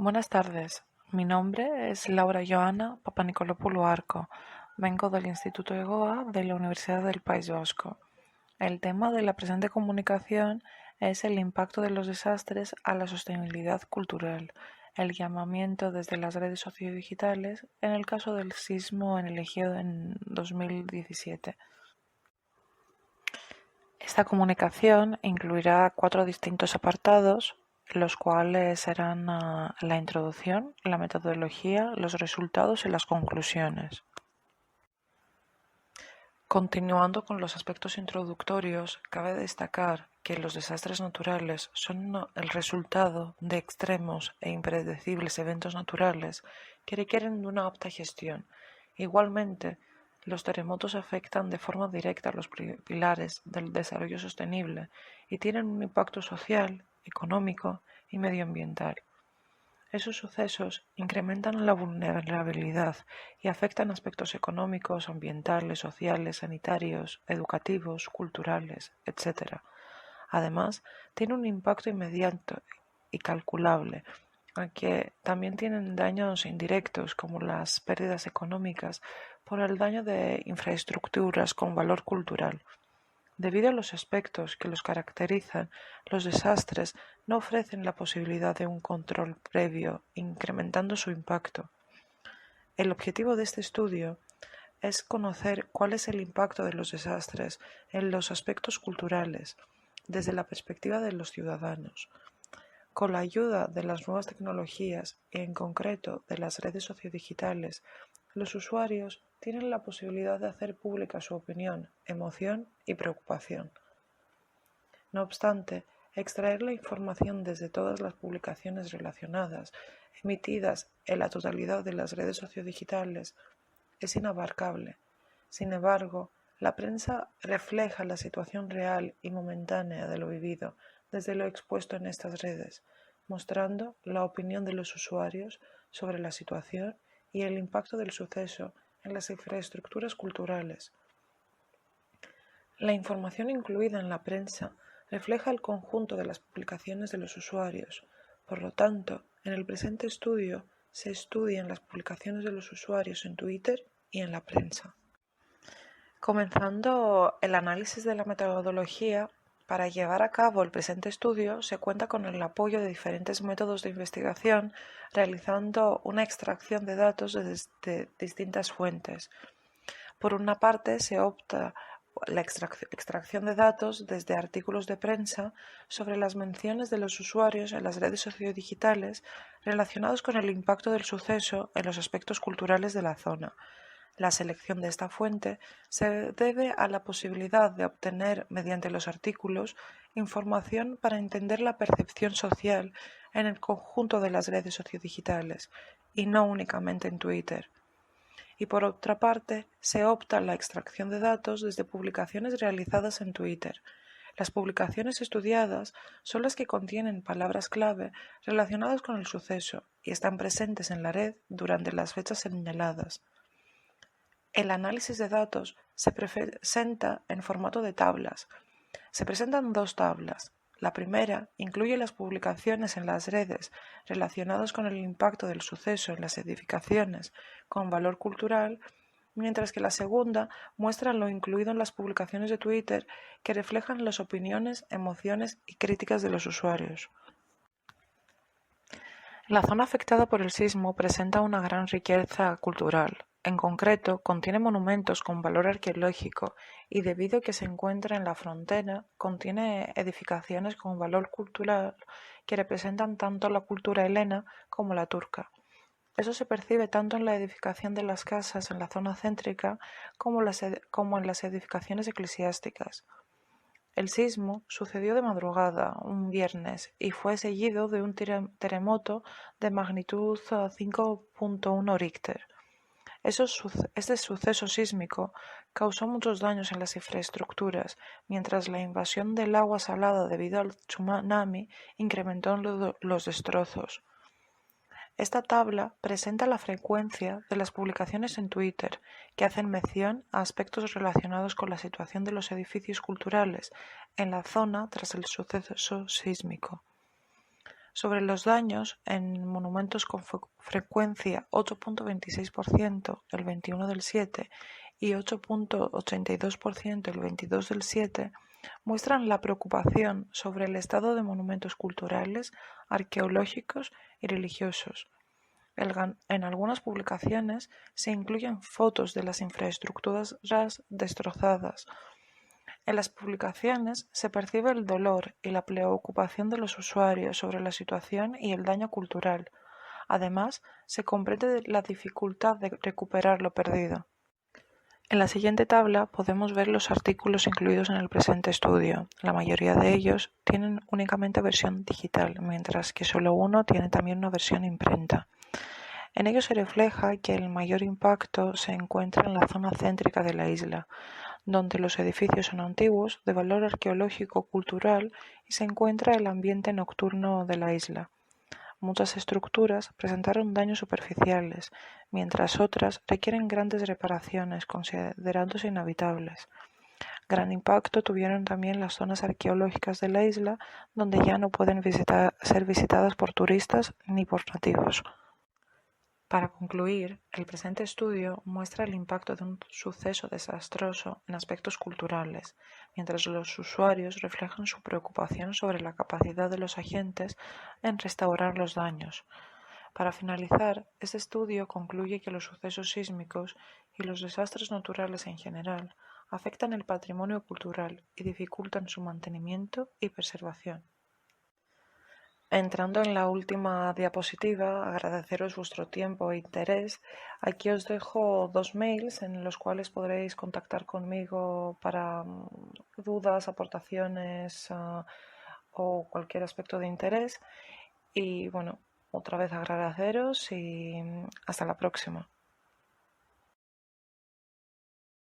Buenas tardes, mi nombre es Laura Joana Papanicolaou Arco. Vengo del Instituto EGOA de la Universidad del País Vasco. El tema de la presente comunicación es el impacto de los desastres a la sostenibilidad cultural, el llamamiento desde las redes sociodigitales en el caso del sismo en el Ejido en 2017. Esta comunicación incluirá 4 distintos apartados, los cuales serán la introducción, la metodología, los resultados y las conclusiones. Continuando con los aspectos introductorios, cabe destacar que los desastres naturales son el resultado de extremos e impredecibles eventos naturales que requieren de una apta gestión. Igualmente, los terremotos afectan de forma directa a los pilares del desarrollo sostenible y tienen un impacto social, económico y medioambiental. Esos sucesos incrementan la vulnerabilidad y afectan aspectos económicos, ambientales, sociales, sanitarios, educativos, culturales, etc. Además, tiene un impacto inmediato y calculable, aunque también tienen daños indirectos como las pérdidas económicas por el daño de infraestructuras con valor cultural. Debido a los aspectos que los caracterizan, los desastres no ofrecen la posibilidad de un control previo, incrementando su impacto. El objetivo de este estudio es conocer cuál es el impacto de los desastres en los aspectos culturales, desde la perspectiva de los ciudadanos. Con la ayuda de las nuevas tecnologías y en concreto de las redes sociodigitales, los usuarios tienen la posibilidad de hacer pública su opinión, emoción y preocupación. No obstante, extraer la información desde todas las publicaciones relacionadas, emitidas en la totalidad de las redes sociodigitales, es inabarcable. Sin embargo, la prensa refleja la situación real y momentánea de lo vivido desde lo expuesto en estas redes, mostrando la opinión de los usuarios sobre la situación y el impacto del suceso en las infraestructuras culturales. La información incluida en la prensa refleja el conjunto de las publicaciones de los usuarios. Por lo tanto, en el presente estudio se estudian las publicaciones de los usuarios en Twitter y en la prensa. Comenzando el análisis de la metodología, para llevar a cabo el presente estudio se cuenta con el apoyo de diferentes métodos de investigación, realizando una extracción de datos desde distintas fuentes. Por una parte, se opta la extracción de datos desde artículos de prensa sobre las menciones de los usuarios en las redes sociodigitales relacionados con el impacto del suceso en los aspectos culturales de la zona. La selección de esta fuente se debe a la posibilidad de obtener, mediante los artículos, información para entender la percepción social en el conjunto de las redes sociodigitales, y no únicamente en Twitter. Y por otra parte, se opta la extracción de datos desde publicaciones realizadas en Twitter. Las publicaciones estudiadas son las que contienen palabras clave relacionadas con el suceso y están presentes en la red durante las fechas señaladas. El análisis de datos se presenta en formato de tablas. Se presentan 2 tablas. La primera incluye las publicaciones en las redes relacionadas con el impacto del suceso en las edificaciones con valor cultural, mientras que la segunda muestra lo incluido en las publicaciones de Twitter que reflejan las opiniones, emociones y críticas de los usuarios. La zona afectada por el sismo presenta una gran riqueza cultural. En concreto, contiene monumentos con valor arqueológico y debido a que se encuentra en la frontera, contiene edificaciones con valor cultural que representan tanto la cultura helena como la turca. Eso se percibe tanto en la edificación de las casas en la zona céntrica como en las edificaciones eclesiásticas. El sismo sucedió de madrugada, un viernes, y fue seguido de un terremoto de magnitud 5.1 Richter. Este suceso sísmico causó muchos daños en las infraestructuras, mientras la invasión del agua salada debido al tsunami incrementó los destrozos. Esta tabla presenta la frecuencia de las publicaciones en Twitter que hacen mención a aspectos relacionados con la situación de los edificios culturales en la zona tras el suceso sísmico. Sobre los daños en monumentos con frecuencia 8,26% el 21 del 7 y 8,82% el 22 del 7, muestran la preocupación sobre el estado de monumentos culturales, arqueológicos y religiosos. En algunas publicaciones se incluyen fotos de las infraestructuras destrozadas. En las publicaciones se percibe el dolor y la preocupación de los usuarios sobre la situación y el daño cultural. Además, se comprende la dificultad de recuperar lo perdido. En la siguiente tabla podemos ver los artículos incluidos en el presente estudio. La mayoría de ellos tienen únicamente versión digital, mientras que solo uno tiene también una versión imprenta. En ello se refleja que el mayor impacto se encuentra en la zona céntrica de la isla, donde los edificios son antiguos, de valor arqueológico-cultural y se encuentra el ambiente nocturno de la isla. Muchas estructuras presentaron daños superficiales, mientras otras requieren grandes reparaciones, considerándose inhabitables. Gran impacto tuvieron también las zonas arqueológicas de la isla, donde ya no pueden ser visitadas por turistas ni por nativos. Para concluir, el presente estudio muestra el impacto de un suceso desastroso en aspectos culturales, mientras los usuarios reflejan su preocupación sobre la capacidad de los agentes en restaurar los daños. Para finalizar, este estudio concluye que los sucesos sísmicos y los desastres naturales en general afectan el patrimonio cultural y dificultan su mantenimiento y preservación. Entrando en la última diapositiva, agradeceros vuestro tiempo e interés. Aquí os dejo 2 mails en los cuales podréis contactar conmigo para dudas, aportaciones o cualquier aspecto de interés. Y bueno, otra vez agradeceros y hasta la próxima.